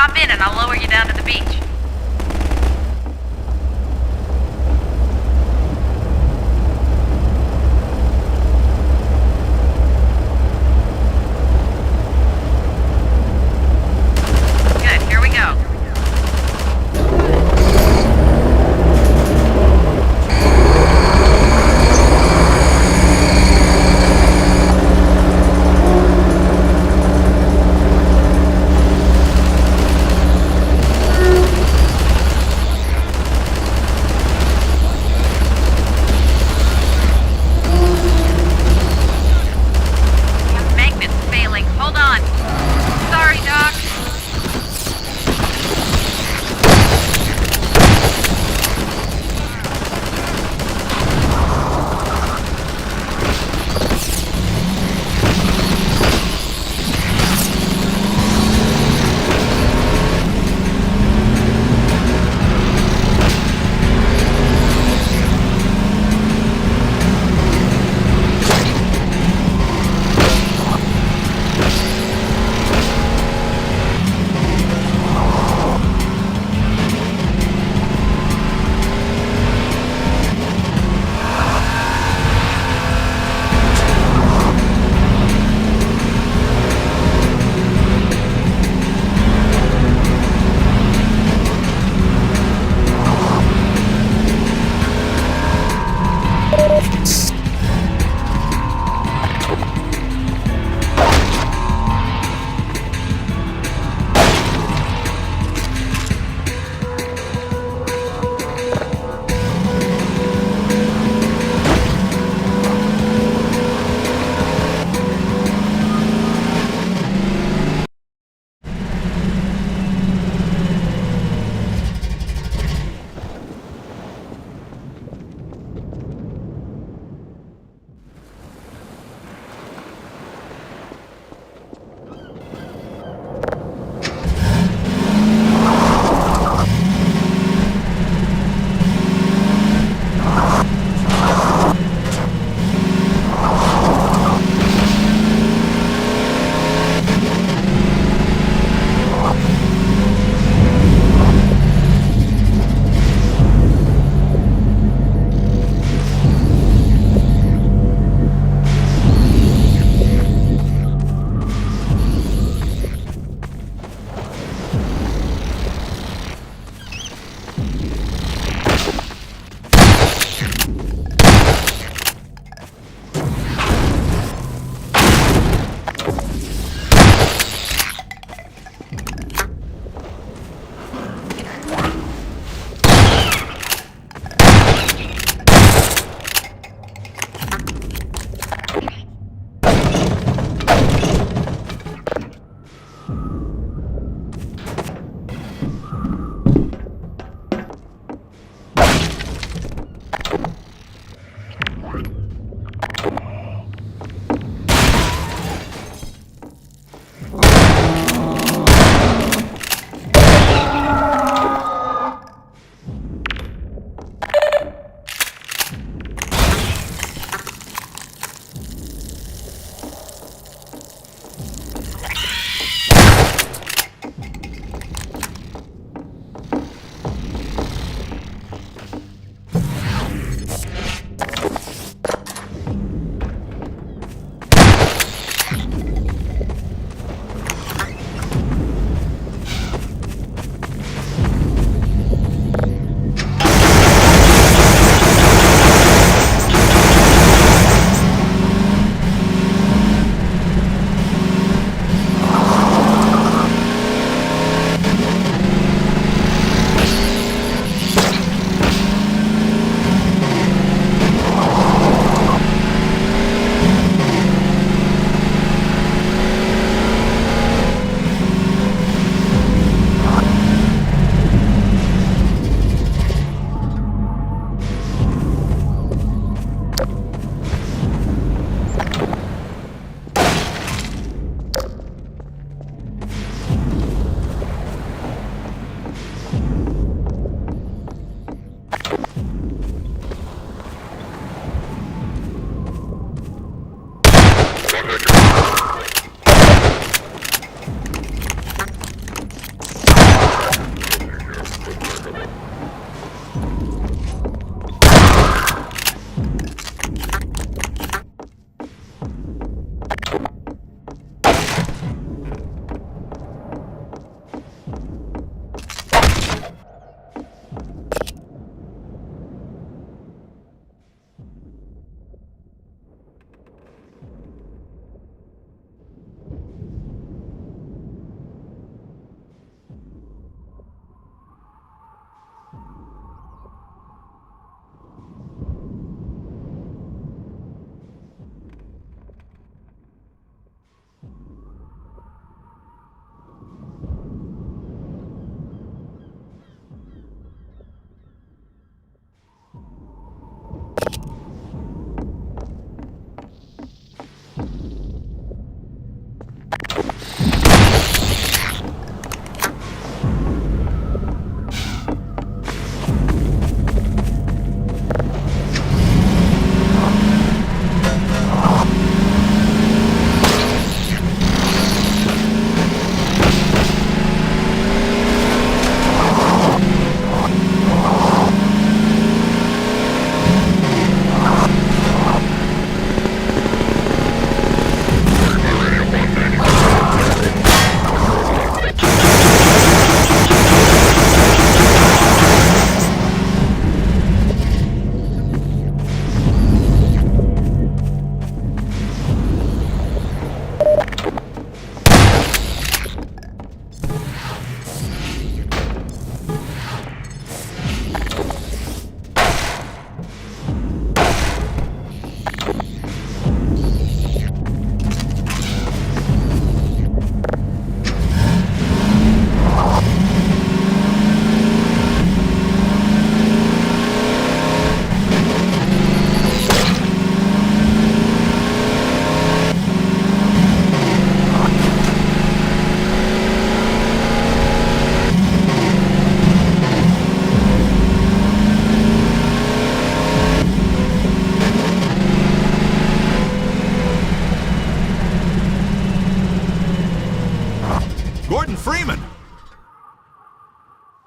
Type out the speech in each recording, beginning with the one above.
Hop in and I'll lower you down to the beach. Good, here we go.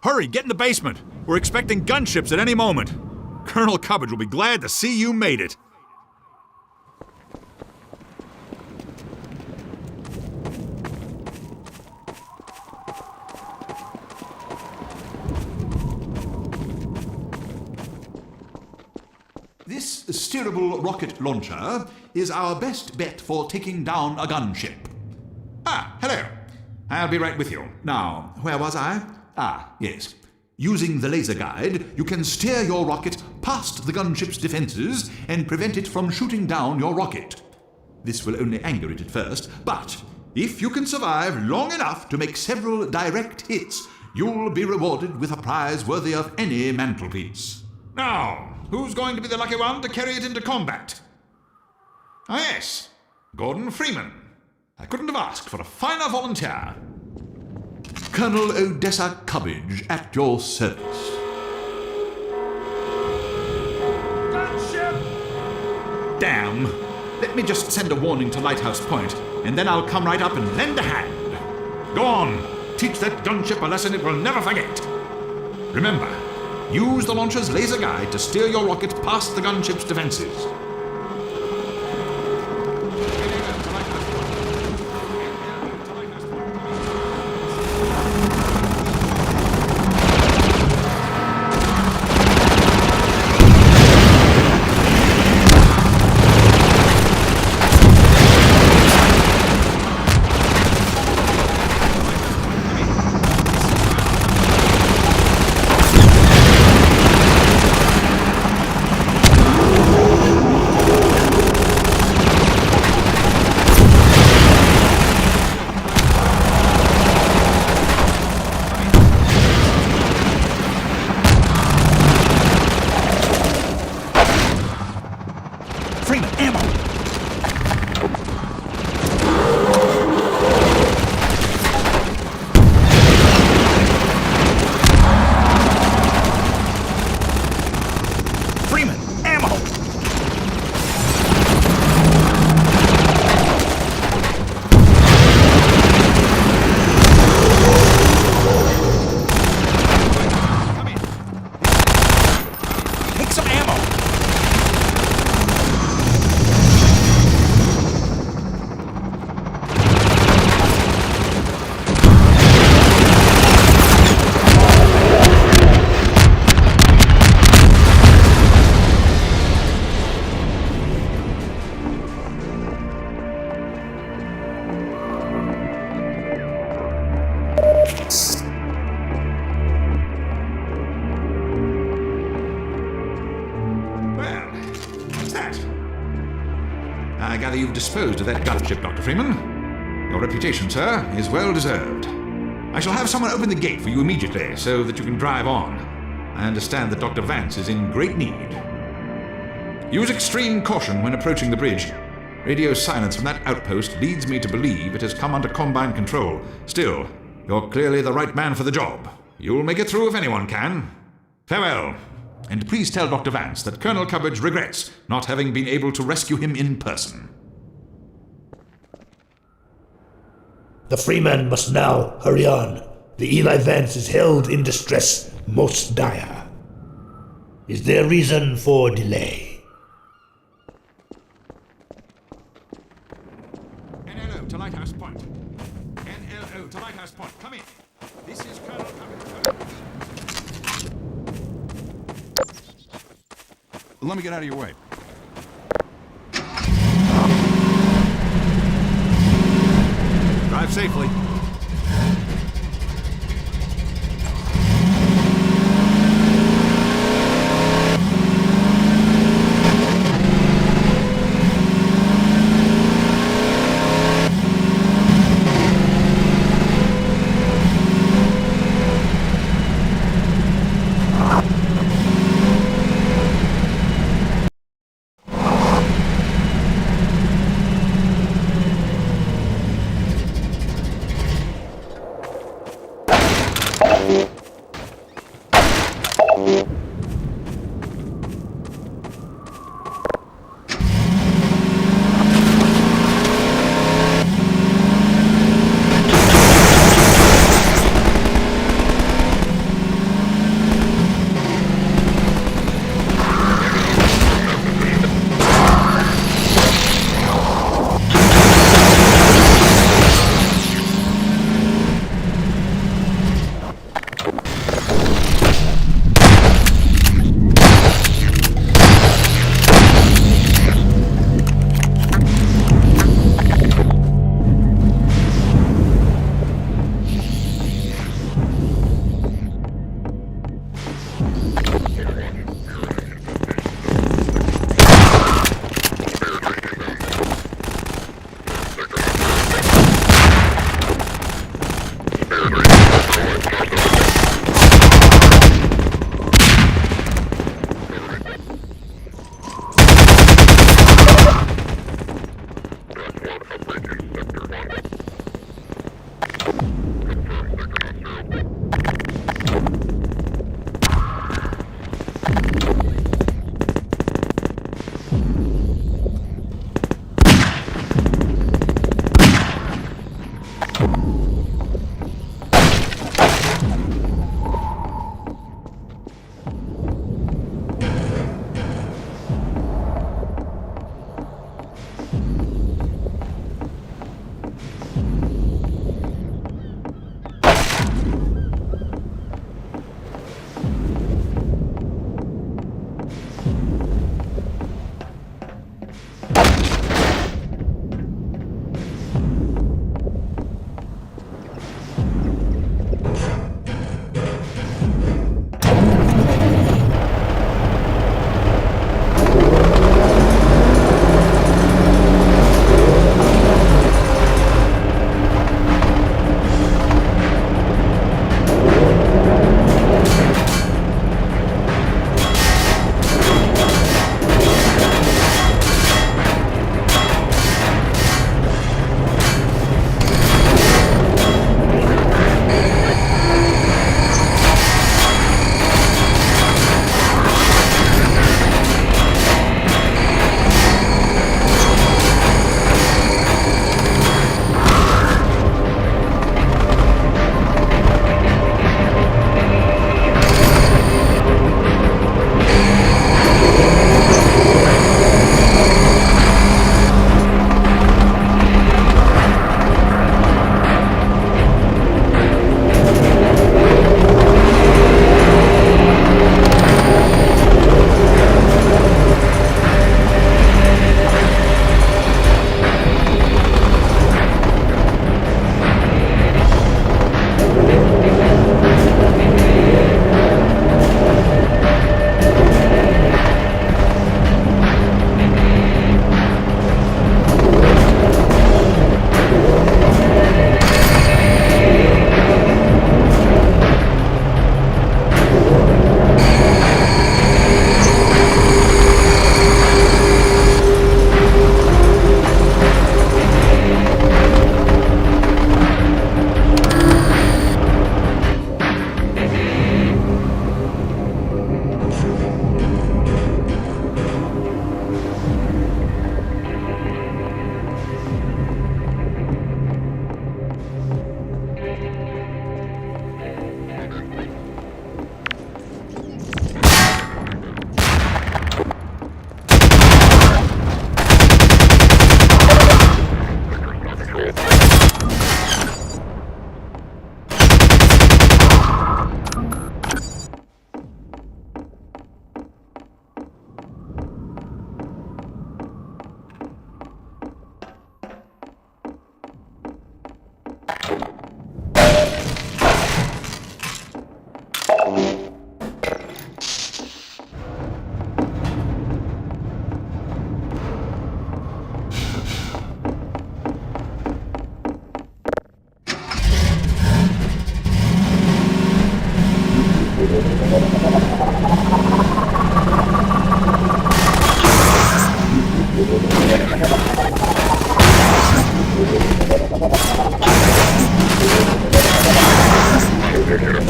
Hurry, get in the basement. We're expecting gunships at any moment. Colonel Cubbage will be glad to see you made it. This steerable rocket launcher is our best bet for taking down a gunship. Ah, hello. I'll be right with you. Now, where was I? Ah, yes. Using the laser guide, you can steer your rocket past the gunship's defenses and prevent it from shooting down your rocket. This will only anger it at first, but if you can survive long enough to make several direct hits, you'll be rewarded with a prize worthy of any mantelpiece. Now, who's going to be the lucky one to carry it into combat? Ah, yes, Gordon Freeman. I couldn't have asked for a finer volunteer. Colonel Odessa Cubbage at your service. Gunship! Damn. Let me just send a warning to Lighthouse Point, and then I'll come right up and lend a hand. Go on. Teach that gunship a lesson it will never forget. Remember, use the launcher's laser guide to steer your rocket past the gunship's defenses. I gather you've disposed of that gunship, Dr. Freeman. Your reputation, sir, is well deserved. I shall have someone open the gate for you immediately so that you can drive on. I understand that Dr. Vance is in great need. Use extreme caution when approaching the bridge. Radio silence from that outpost leads me to believe it has come under Combine control. Still, you're clearly the right man for the job. You'll make it through if anyone can. Farewell. And please tell Dr. Vance that Colonel Cubbage regrets not having been able to rescue him in person. The Freeman must now hurry on. The Eli Vance is held in distress most dire. Is there reason for delay? NLO to Lighthouse Point. NLO to Lighthouse Point. Come in. This is Colonel Cubbage. Let me get out of your way. Drive safely.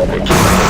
coverage.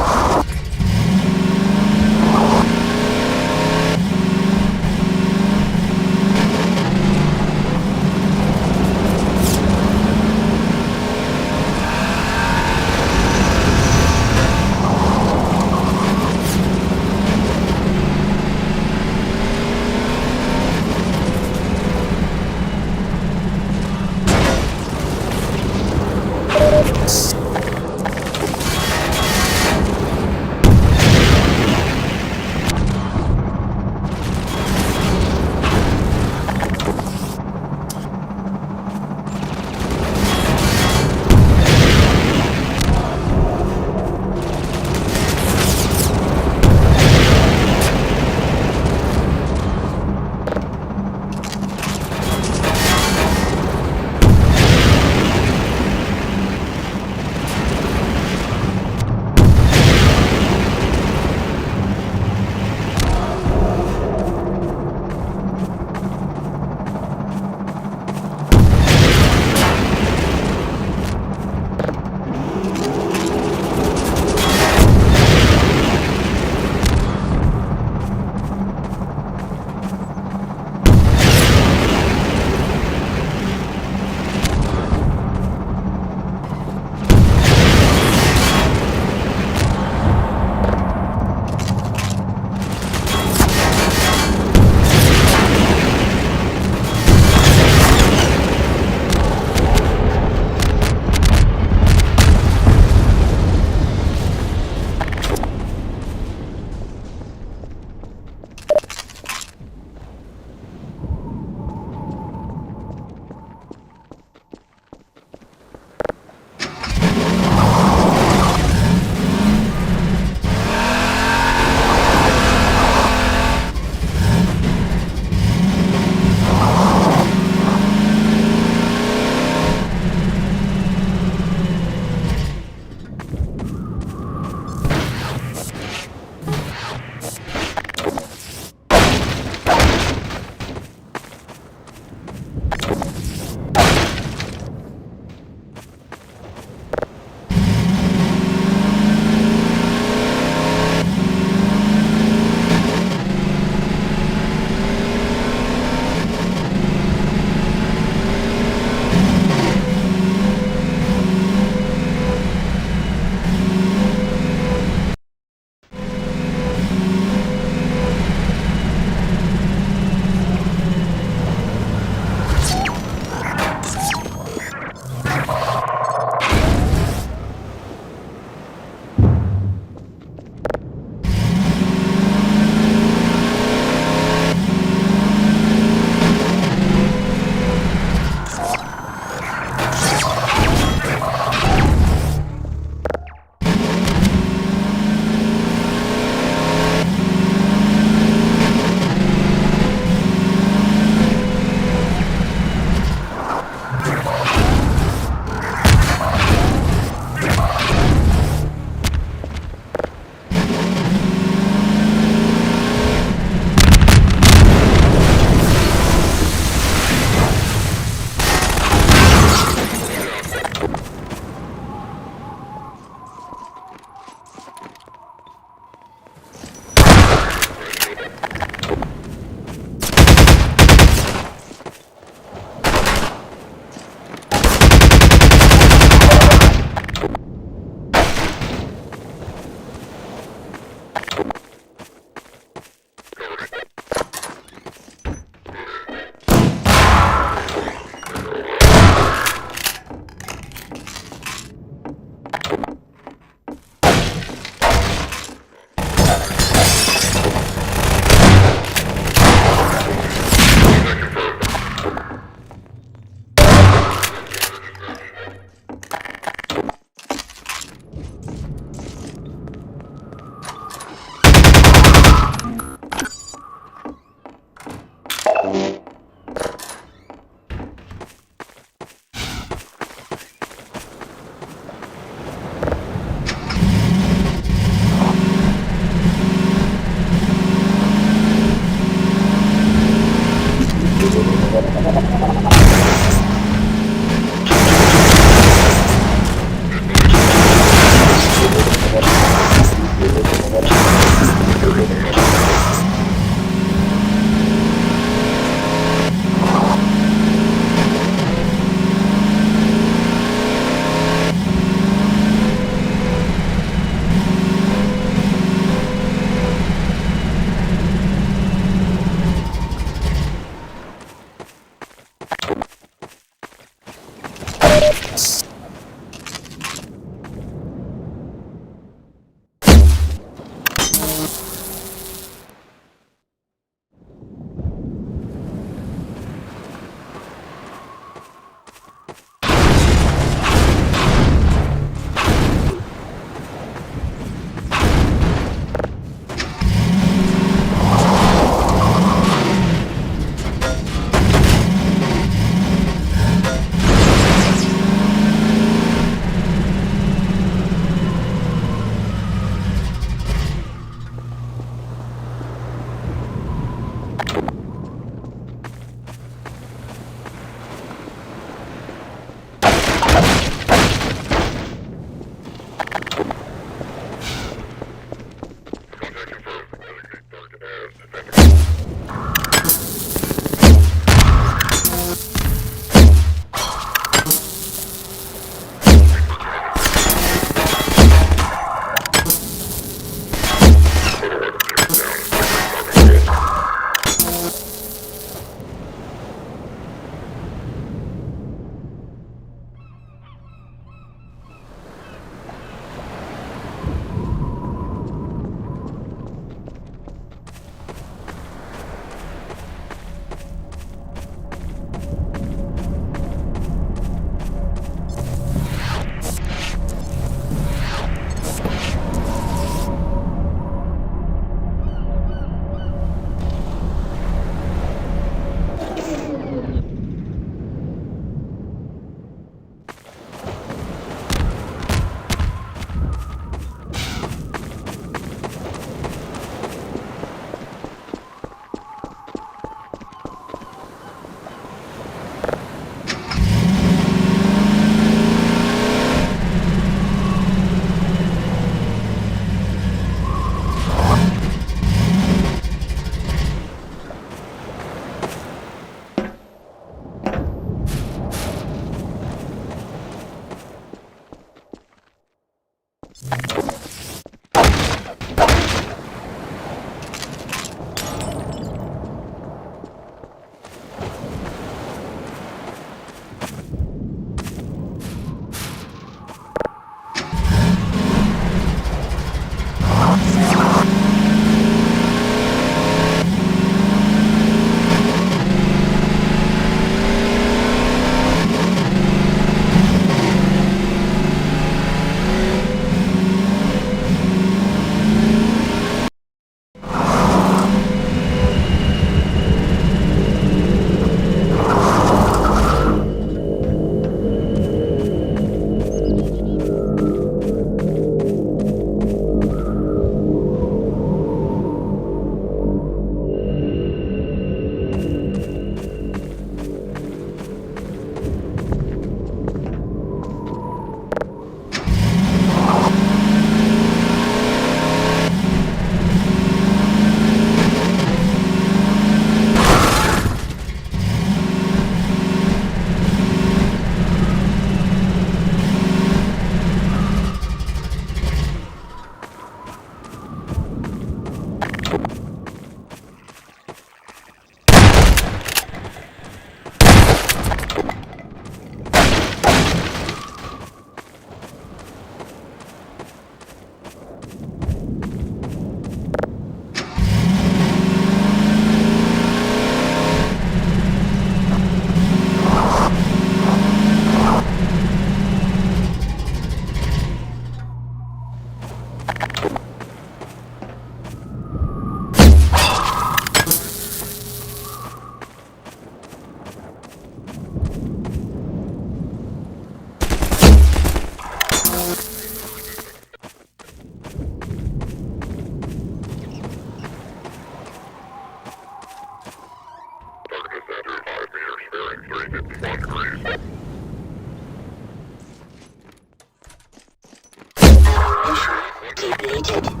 completed.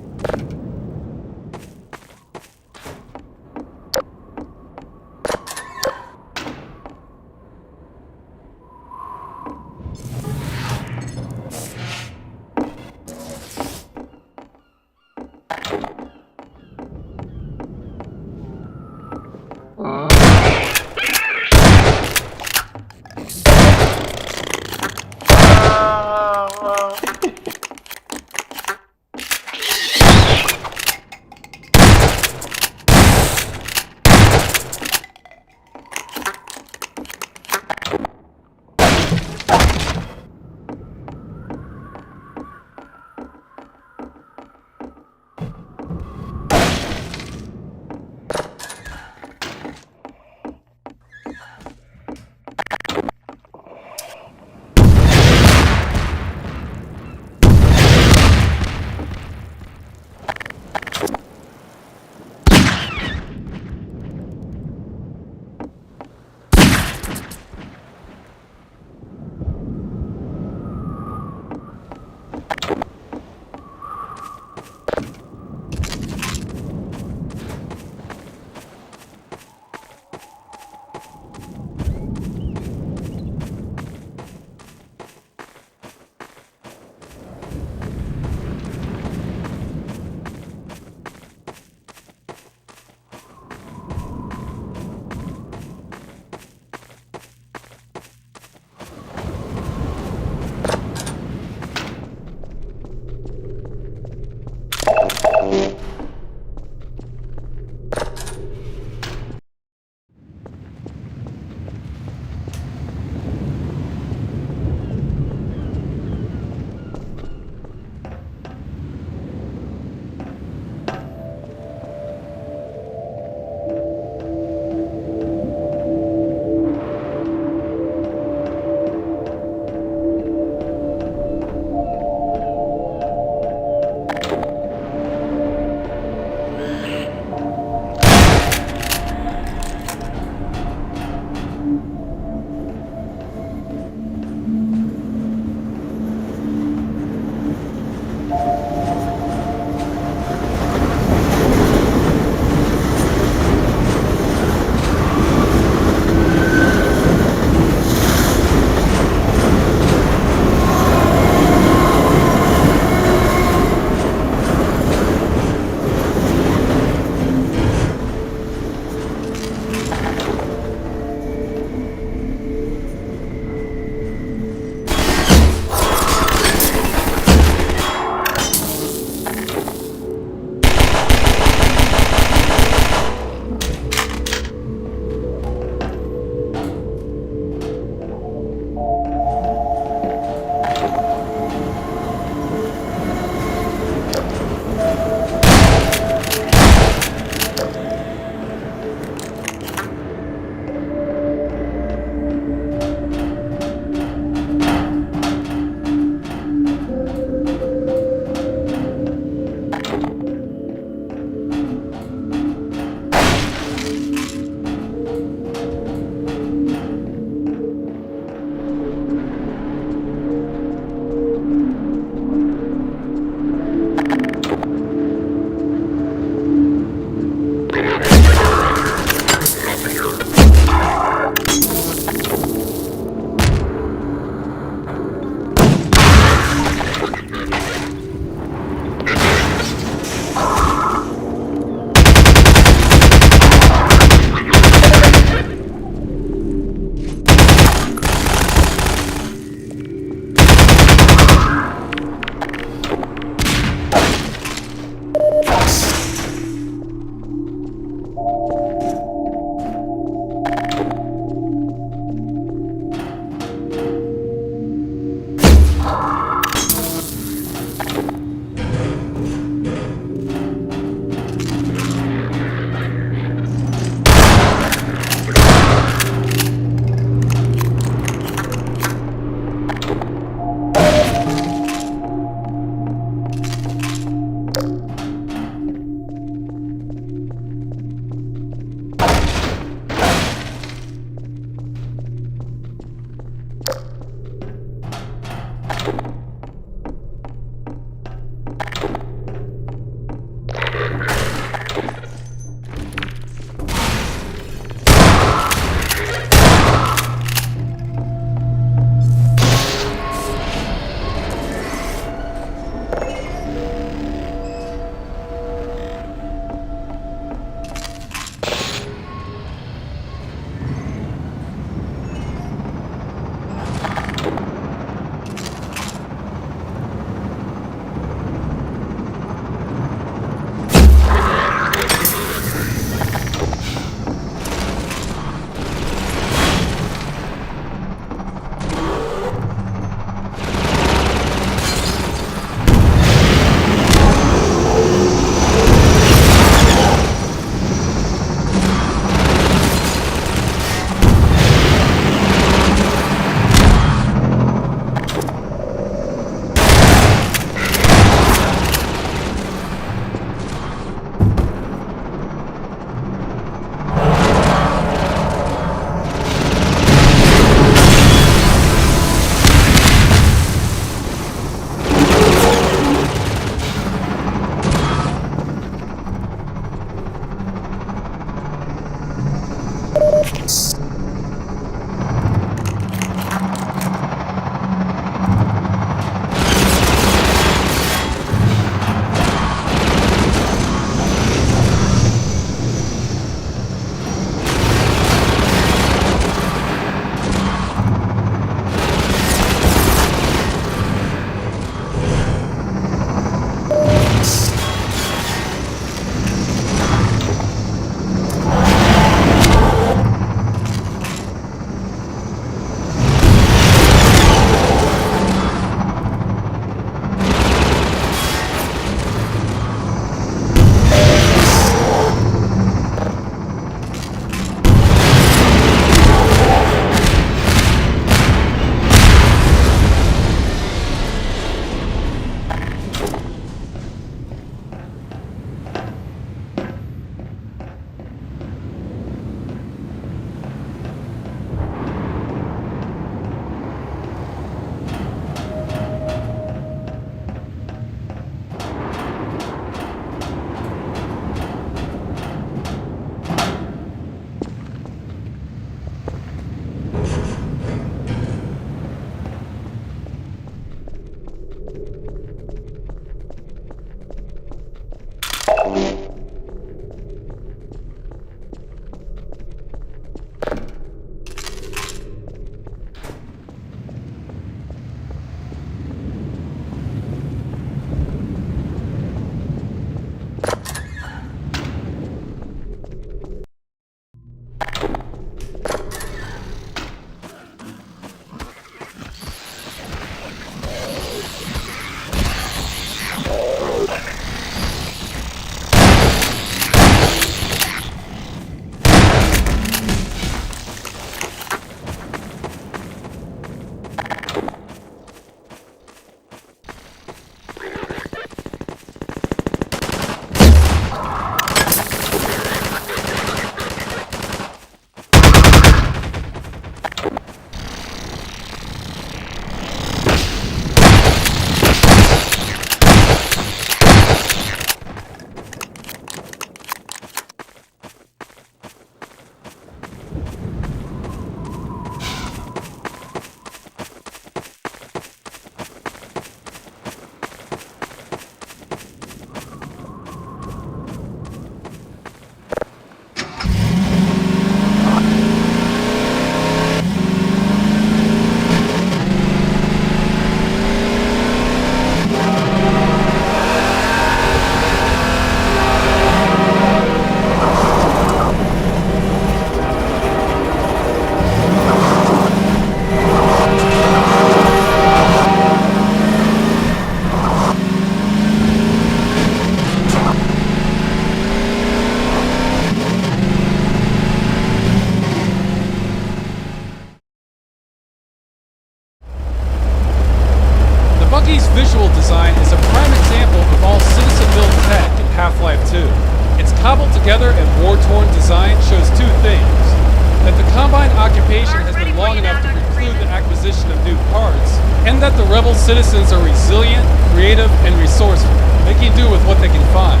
occupation has been long enough to preclude the acquisition of new parts, and that the rebel citizens are resilient, creative, and resourceful, making do with what they can find.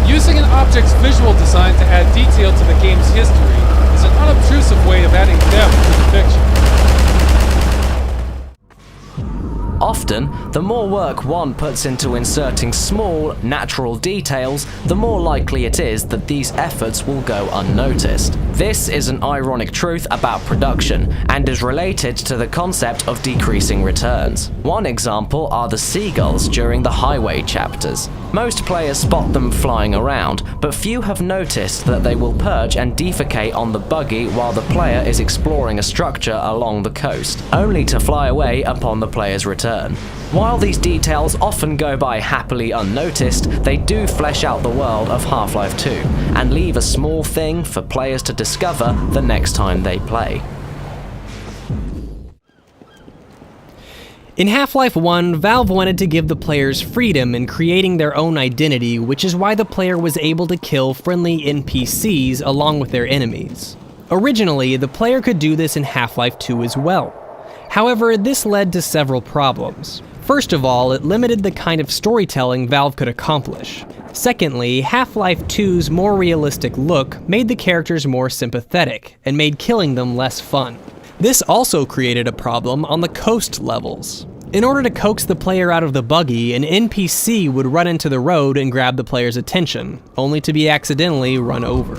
Using an object's visual design to add detail to the game's history is an unobtrusive way of adding depth to the fiction. Often, the more work one puts into inserting small, natural details, the more likely it is that these efforts will go unnoticed. This is an ironic truth about production, and is related to the concept of decreasing returns. One example are the seagulls during the highway chapters. Most players spot them flying around, but few have noticed that they will perch and defecate on the buggy while the player is exploring a structure along the coast, only to fly away upon the player's return. While these details often go by happily unnoticed, they do flesh out the world of Half-Life 2, and leave a small thing for players to discover the next time they play. In Half-Life 1, Valve wanted to give the players freedom in creating their own identity, which is why the player was able to kill friendly NPCs along with their enemies. Originally, the player could do this in Half-Life 2 as well. However, this led to several problems. First of all, it limited the kind of storytelling Valve could accomplish. Secondly, Half-Life 2's more realistic look made the characters more sympathetic, and made killing them less fun. This also created a problem on the coast levels. In order to coax the player out of the buggy, an NPC would run into the road and grab the player's attention, only to be accidentally run over.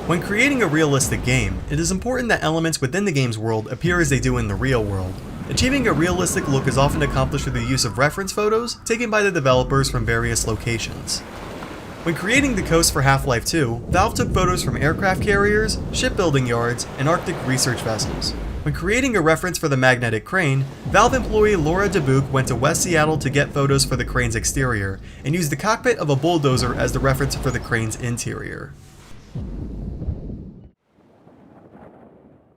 When creating a realistic game, it is important that elements within the game's world appear as they do in the real world. Achieving a realistic look is often accomplished through the use of reference photos taken by the developers from various locations. When creating the coast for Half-Life 2, Valve took photos from aircraft carriers, shipbuilding yards, and Arctic research vessels. When creating a reference for the magnetic crane, Valve employee Laura DeBuque went to West Seattle to get photos for the crane's exterior, and used the cockpit of a bulldozer as the reference for the crane's interior.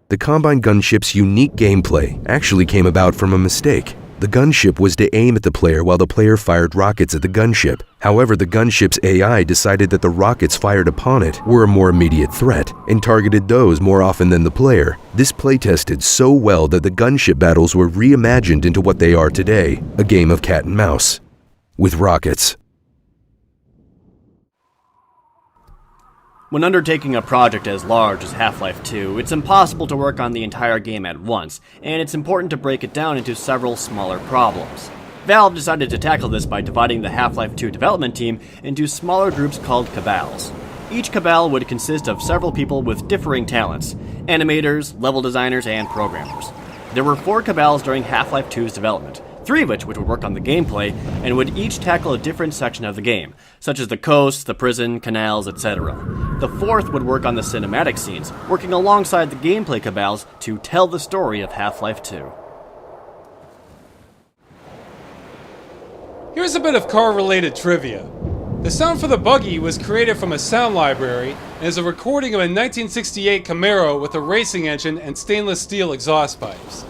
The Combine Gunship's unique gameplay actually came about from a mistake. The gunship was to aim at the player while the player fired rockets at the gunship. However, the gunship's AI decided that the rockets fired upon it were a more immediate threat, and targeted those more often than the player. This playtested so well that the gunship battles were reimagined into what they are today, a game of cat and mouse, with rockets. When undertaking a project as large as Half-Life 2, it's impossible to work on the entire game at once, and it's important to break it down into several smaller problems. Valve decided to tackle this by dividing the Half-Life 2 development team into smaller groups called cabals. Each cabal would consist of several people with differing talents: animators, level designers, and programmers. There were 4 cabals during Half-Life 2's development, 3 of which would work on the gameplay, and would each tackle a different section of the game, such as the coast, the prison, canals, etc. The 4th would work on the cinematic scenes, working alongside the gameplay cabals to tell the story of Half-Life 2. Here's a bit of car-related trivia. The sound for the buggy was created from a sound library, and is a recording of a 1968 Camaro with a racing engine and stainless steel exhaust pipes.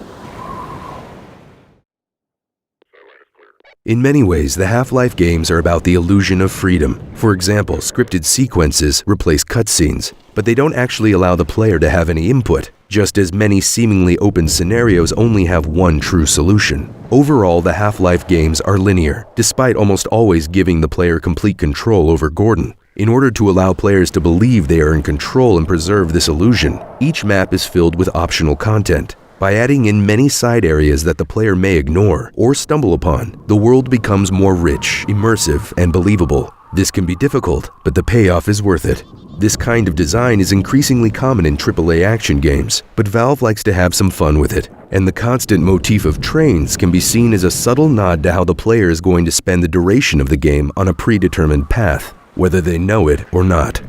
In many ways, the Half-Life games are about the illusion of freedom. For example, scripted sequences replace cutscenes, but they don't actually allow the player to have any input, just as many seemingly open scenarios only have one true solution. Overall, the Half-Life games are linear, despite almost always giving the player complete control over Gordon. In order to allow players to believe they are in control and preserve this illusion, each map is filled with optional content. By adding in many side areas that the player may ignore or stumble upon, the world becomes more rich, immersive, and believable. This can be difficult, but the payoff is worth it. This kind of design is increasingly common in AAA action games, but Valve likes to have some fun with it, and the constant motif of trains can be seen as a subtle nod to how the player is going to spend the duration of the game on a predetermined path, whether they know it or not.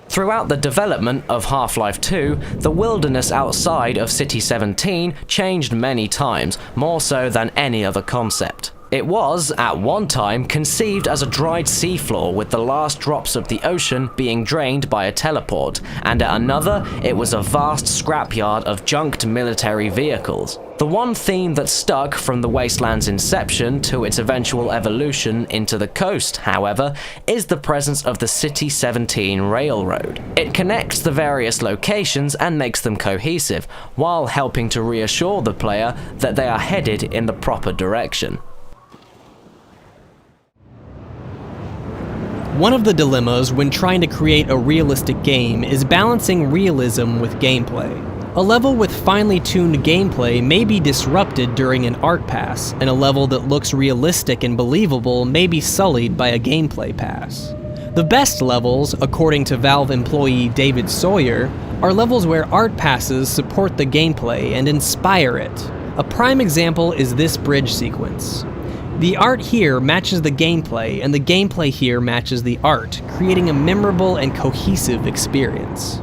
Throughout the development of Half-Life 2, the wilderness outside of City 17 changed many times, more so than any other concept. It was, at one time, conceived as a dried seafloor with the last drops of the ocean being drained by a teleport, and at another, it was a vast scrapyard of junked military vehicles. The one theme that stuck from the wasteland's inception to its eventual evolution into the coast, however, is the presence of the City 17 Railroad. It connects the various locations and makes them cohesive, while helping to reassure the player that they are headed in the proper direction. One of the dilemmas when trying to create a realistic game is balancing realism with gameplay. A level with finely tuned gameplay may be disrupted during an art pass, and a level that looks realistic and believable may be sullied by a gameplay pass. The best levels, according to Valve employee David Sawyer, are levels where art passes support the gameplay and inspire it. A prime example is this bridge sequence. The art here matches the gameplay, and the gameplay here matches the art, creating a memorable and cohesive experience.